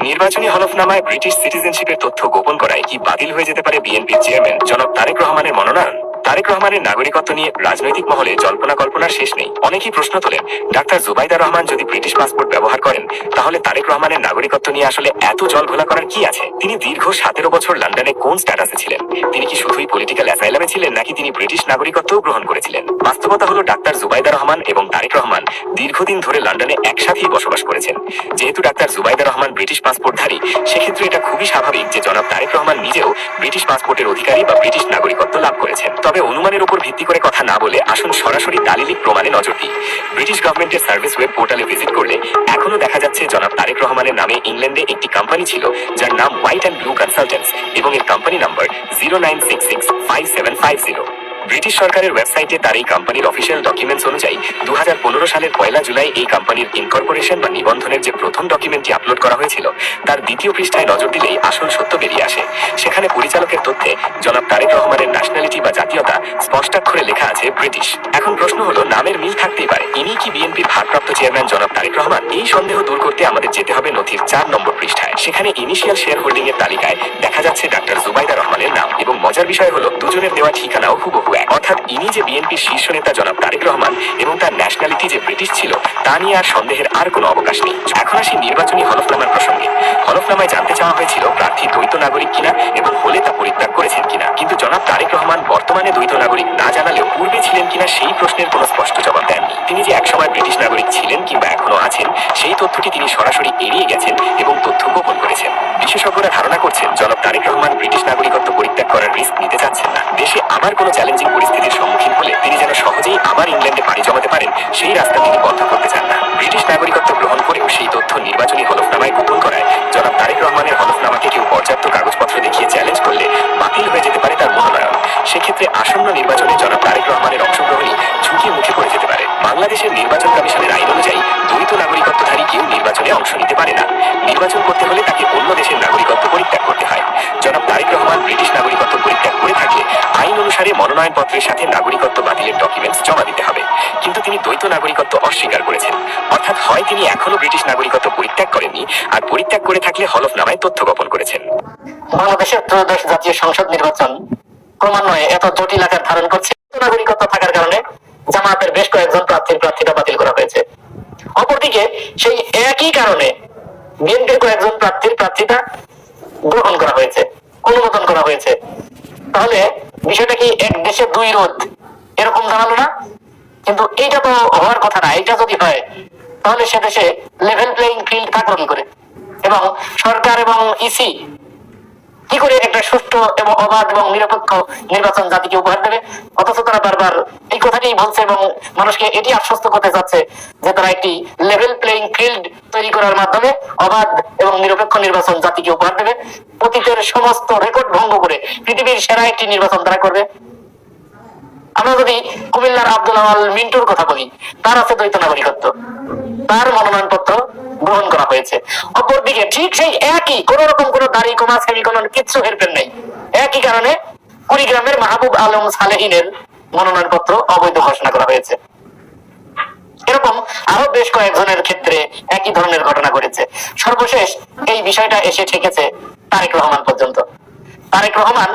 নির্বাচনী হলফনামায় ব্রিটিশ সিটিজেনশিপের তথ্য গোপন করায় কি বাতিল হয়ে যেতে পারে বিএনপির চেয়ারম্যান জনাব তারেক রহমানের মনোনয়ন? তারেক রহমানের নাগরিকত্ব নিয়ে রাজনৈতিক মহলে জল্পনা কল্পনার শেষ নেই। অনেকেই প্রশ্ন তোলেন, ডাক্তার জুবাইদা রহমান যদি ব্রিটিশ পাসপোর্ট ব্যবহার করেন, তাহলে তারেক রহমানের নাগরিকত্ব নিয়ে আসলে এত জলঘোলা করার কি আছে? তিনি দীর্ঘ 17 বছর লন্ডনে কোন স্ট্যাটাসে ছিলেন? তিনি কি শুধুই পলিটিক্যাল অ্যাসাইলামে ছিলেন, নাকি তিনি ব্রিটিশ নাগরিকত্বও গ্রহণ করেছিলেন? বাস্তবতা হলো, ডাক্তার জুবাইদা রহমান এবং তারেক রহমান দীর্ঘদিন ধরে লন্ডনে একসাথেই বসবাস করেছেন। যেহেতু ডাক্তার জুবাইদা রহমান ব্রিটিশ পাসপোর্টধারী, সেক্ষেত্রে এটা খুবই স্বাভাবিক যে জনাব তারেক রহমান নিজেও ব্রিটিশ পাসপোর্টের অধিকারী বা ব্রিটিশ নাগরিকত্ব লাভ করেছেন। তবে অনুমানের উপর ভিত্তি করে কথা না বলে আসুন সরাসরি দালিলিক প্রমাণে নজর দিই। ব্রিটিশ গভর্নমেন্টের সার্ভিস ওয়েব পোর্টালে ভিজিট করলে এখনো দেখা যাচ্ছে জনাব তারেক রহমানের নামে ইংল্যান্ডে একটি কোম্পানি ছিল, যার নাম হোয়াইট অ্যান্ড ব্লু কনসালটেন্টস, এবং এর কোম্পানি নাম্বার 09665750। ব্রিটিশ সরকারের ওয়েবসাইটে তার এই কোম্পানির অফিসিয়াল ডকুমেন্টস অনুযায়ী 2015 সালের 1 জুলাই এই কোম্পানির ইনকর্পোরেশন বা নিবন্ধনের যে প্রথম ডকুমেন্টটি আপলোড করা হয়েছিল, তার দ্বিতীয় পৃষ্ঠায় নজর দিলেই আসল সত্য বেরিয়ে আসে। সেখানে পরিচালকের তথ্যে জনাব তারেক রহমানের ন্যাশনালিটি বা জাতীয়তা স্পষ্টাক্ষরে লেখা আছে ব্রিটিশ। এখন প্রশ্ন হলো, নামের মিল থাকতেই পারে, ইনি কি বিএনপির ভারপ্রাপ্ত চেয়ারম্যান জনাব তারেক রহমান? এই সন্দেহ দূর করতে আমাদের যেতে হবে নথির 4 নম্বর পৃষ্ঠায়। সেখানে ইনিশিয়াল শেয়ার হোল্ডিং এর তালিকায় দেখা যাচ্ছে ডাক্তার জুবাইদা রহমানের নাম, এবং মজার বিষয় হলো দুজনের দেওয়া ঠিকানাও হুবহু এক। অর্থাৎ ইনি যে বিএনপির শীর্ষ নেতা জনাব তারেক রহমান এবং তার ন্যাশনালিটি যে ব্রিটিশ ছিল, তা নিয়ে আর সন্দেহের আর কোনো অবকাশ নেই। এখন আসি নির্বাচনী হলফনামার প্রসঙ্গে। হলফনামায় জানতে চাওয়া হয়েছিল প্রার্থী দ্বৈত নাগরিক কিনা এবং হলে তা পরিত্যাগ করেছেন কিনা। কিন্তু জনাব তারেক রহমান বর্তমানে দ্বৈত নাগরিক না জানালেও পূর্বে ছিলেন কিনা সেই প্রশ্নের কোনো স্পষ্ট জবাব দেননি। তিনি যে একসময় ব্রিটিশ নাগরিক ছিলেন কিংবা এখনো আছেন, সেই তথ্যটি তিনি সরাসরি এড়িয়ে গেছেন এবং তথ্য গোপন করেছেন। বিশেষজ্ঞরা ধারণা করছেন জনাব তারেক রহমান ব্রিটিশ নাগরিকত্ব পরিত্যাগ করার রিস্ক নিতে চাচ্ছেন না। দেশে আবার কোনো চ্যালেঞ্জিং পরিস্থিতির সম্মুখীন হলে তিনি যেন সহজেই আবার ইংল্যান্ডে পাড়ি জমাতে পারেন, সেই রাস্তা তিনি বন্ধ করতে চান না। ব্রিটিশ নাগরিকত্ব গ্রহণ করেও সেই তথ্য নির্বাচনী হলফনামায় গোপন করায় জনাব তারেক রহমানের হলফনামাকে কেউ পর্যাপ্ত কাগজপত্র দেখিয়ে চ্যালেঞ্জ করলে বাতিল হয়ে যেতে পারে তার মনোনয়ন। সেক্ষেত্রে আসন্ন নির্বাচনে জনাব তারেক রহমানের অংশগ্রহণই ঝুঁকির মুখে পড়ে যেতে পারে। বাংলাদেশের নির্বাচন কমিশনের আইন অনুযায়ী দ্বৈত নাগরিকত্বধারী কেউ নির্বাচনে অংশ নিতে পারে না। নির্বাচন করতে হলে তাকে অন্য দেশের নাগরিকত্ব পরিত্যাগ করতে হয়। জনাব তারেক রহমান ব্রিটিশ নাগরিকত্ব পরিত্যাগ করে থাকলে আইন অনুসারে মনোনয়নপত্রের সাথে নাগরিকত্ব বাতিলের ডকুমেন্টস জমা দিতে হবে। কিন্তু তিনি দ্বৈত নাগরিকত্ব অস্বীকার করেছেন। অর্থাৎ হয় তিনি এখনো ব্রিটিশ নাগরিকত্ব পরিত্যাগ করেননি, আর পরিত্যাগ করে থাকলে হলফনামায় তথ্য গোপন করেছেন। বাংলাদেশের ত্রয়োদশ জাতীয় সংসদ নির্বাচন ক্রমান্বয়ে এত জটিল আকার ধারণ করছে, নাগরিকত্ব থাকার কারণে জামায়াতের বেশ কয়েকজন প্রার্থিতা বাতিল করা হয়েছে। অপরদিকে সেই একই কারণে বিএনপির কয়েকজন প্রার্থিতা গ্রহণ করা হয়েছে, অনুমোদন করা হয়েছে। তাহলে বিষয়টা কি এক দেশে দুই রোদ এরকম দাঁড়ালো না? কিন্তু এইটা তো হওয়ার কথা না। এইটা যদি হয় তাহলে সে দেশে লেভেল প্লেইং ফিল্ড থাকলো কি করে, এবং সরকার এবং ইসি কি করে একটা সুষ্ঠু এবং অবাধ এবং নিরপেক্ষ নির্বাচন জাতিকে উপহার দেবে? অথচ তারা বারবার এই কথাটি বলছে এবং মানুষকে এটি আশ্বস্ত করতে চাচ্ছে যে তারা একটি লেভেল প্লেইং ফিল্ড তৈরি করার মাধ্যমে অবাধ এবং নিরপেক্ষ নির্বাচন জাতিকে উপহার দেবে। অতীতের সমস্ত রেকর্ড ভঙ্গ করে পৃথিবীর সেরা একটি নির্বাচন তারা করবে। আমরা যদি কুমিল্লার আব্দুল আওয়াল মিন্টুর কথা বলি, তার আছে দ্বৈত নাগরিকত্ব, তার মনোনয়নপত্র গ্রহণ করা হয়েছে। অপরদিকে ঠিক সেই একই কোন রকম কোন দাড়ি কমা সেমিকোলন কিচ্ছু হেরফের নেই, একই কারণে কুড়িগ্রামের মাহবুব আলম সালেহিনের মনোনয়নপত্র অবৈধ ঘোষণা করা হয়েছে। এরকম আরো বেশ কয়েকজনের ক্ষেত্রে একই ধরনের ঘটনা ঘটেছে। সর্বশেষ এই বিষয়টা এসে ঠেকেছে তারেক রহমান পর্যন্ত। তারেক রহমান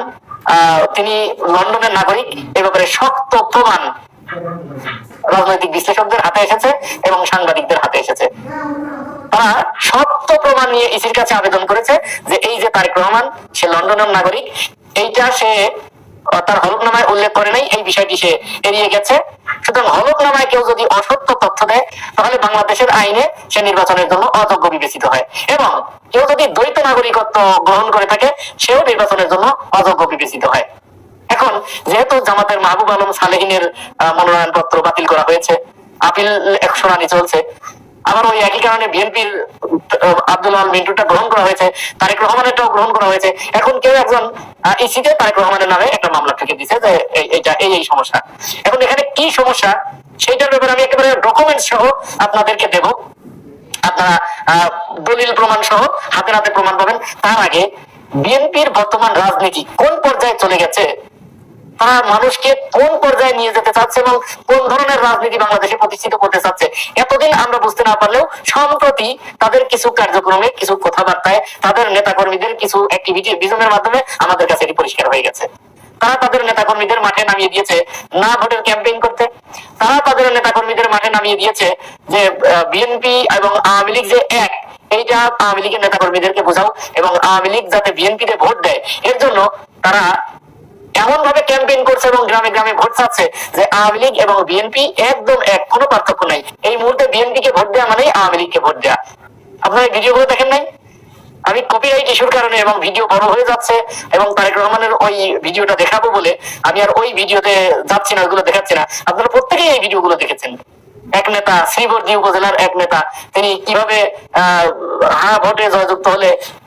তিনি লন্ডনের নাগরিক, এ ব্যাপারে শক্ত প্রমাণ রাজনৈতিক বিশ্লেষকদের হাতে এসেছে এবং সাংবাদিকদের হাতে এসেছে। তারা শক্ত প্রমাণ নিয়ে ইসির কাছে আবেদন করেছে যে এই যে তারেক রহমান সে লন্ডনের নাগরিক, এইটা সে তার হলফনামায় উল্লেখ করে নাই, এই বিষয়টি সে এড়িয়ে গেছে। সুতরাং হলফনামায় কেউ যদি অসত্য তথ্য দেয় তাহলে বাংলাদেশের আইনে সে নির্বাচনের জন্য অযোগ্য বিবেচিত হয়, এবং কেউ যদি দ্বৈত নাগরিকত্ব গ্রহণ করে থাকে সেও নির্বাচনের জন্য অযোগ্য বিবেচিত হয়। এখন যেহেতু জামাতের মাহবুব আলম সালেহিনের মনোনয়নপত্র বাতিল করা হয়েছে, আপিল শুনানি চলছে, আবার ওই একই কারণে বিএনপির আব্দুল আল মিন্টুটা গ্রহণ করা হয়েছে, তারেক রহমানেরটাও গ্রহণ করা হয়েছে। এখন কেউ একজন ইসিতে তারেক রহমানের নামে একটা মামলা ঠেকে দিচ্ছে যে এইটা এই সমস্যা। এখন এখানে কি সমস্যা সেইটার ব্যাপারে আমি একেবারে ডকুমেন্ট সহ আপনাদেরকে দেব, আপনারা দলিল প্রমাণ সহ হাতে হাতে প্রমাণ পাবেন। তার আগে বিএনপির বর্তমান রাজনীতি কোন পর্যায়ে চলে গেছে তারা মানুষকে কোন পর্যায়ে নিয়ে যেতে চাচ্ছে এবং কোন ধরনের রাজনীতি বাংলাদেশে প্রতিষ্ঠিত করতে চাচ্ছে এতদিন আমরা বুঝতে না পারলেও সম্প্রতি তাদের কিছু কার্যক্রমে কিছু কথাবার্তায় তাদের নেতাকর্মীদের কিছু অ্যাক্টিভিটি বিজনের মাধ্যমে আমাদের কাছে এটি পরিষ্কার হয়ে গেছে। তারা তাদের নেতাকর্মীদের মাঠে নামিয়ে দিয়েছে না ভোটের ক্যাম্পেইন করতে, তারা তাদের নেতাকর্মীদের মাঠে নামিয়ে দিয়েছে যে বিএনপি এবং আওয়ামী লীগ যে এক, এইটা আওয়ামী লীগের নেতাকর্মীদেরকে বোঝাও এবং আওয়ামী লীগ যাতে বিএনপি তে ভোট দেয় এর জন্য তারা এমন ভাবে ক্যাম্পেইন করছে এবং গ্রামে গ্রামে ভোট চাচ্ছে যে আওয়ামী লীগ এবং বিএনপি একদম এক, কোনো পার্থক্য নাই। এই মুহূর্তে বিএনপি কে ভোট দেওয়া মানে আওয়ামী লীগকে ভোট দেওয়া। আপনারা ভিডিও গুলো দেখেন নাই? আমি কপিরাইট ইস্যুর কারণে এবং ভিডিও বড় হয়ে যাচ্ছে এবং তারেক রহমানের ওই ভিডিওটা দেখাবো বলে আমি আর ওই ভিডিওতে যাচ্ছি না, ওইগুলো দেখাচ্ছি না। আপনারা প্রত্যেকেই এই ভিডিওগুলো দেখেছেন। এক নেতা, শ্রীবর্দী উপজেলার এক নেতা, তিনি কিভাবে ভোটে জয়যুক্ত হলে